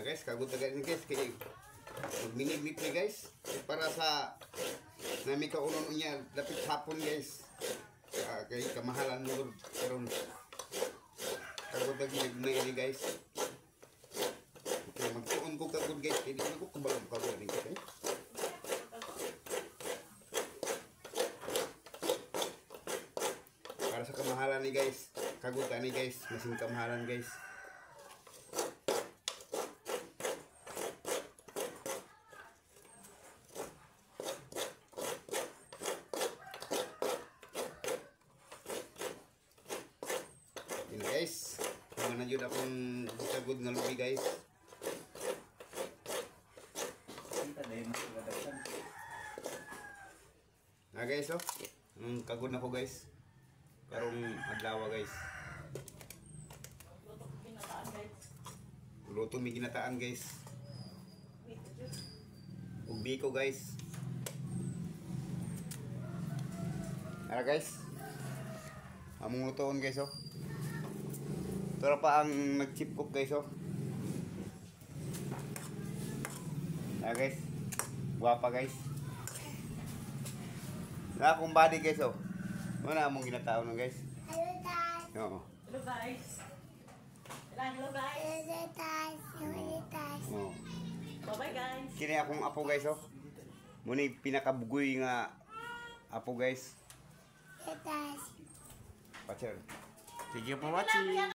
guys, kagod na ganyan guys. Kaya magminiglit ni guys. Para sa nami kaunon niya lapit hapon guys. Kay kamahalan mo karon. Kagod na ini guys. Okay, magtuon ko kagod guys. Hindi ko kubalang kagod ni guys. Para sa kamahalan ni guys. Kagod ni guys. Masing kamahalan guys. Guys, mana jud akong kagod nga lubi guys. Guys oh. Kagod na ko guys. Karong adlaw guys. Luto mi ginataan guys. Ug biko guys. Ara guys. Among lutoon guys oh. Pero pa ang nag-chip cook guys oh. Guys. Guwapa guys. Na akong body guys oh. Wala among ginataon no guys. Hello guys. Oo. Hello guys. Hello guys. Hello guys. Hello guys. Oo. Bye guys. Kini akong apo guys oh. Muni pinakabugoy nga apo guys. Hello guys. Pacher. Thank you for watching.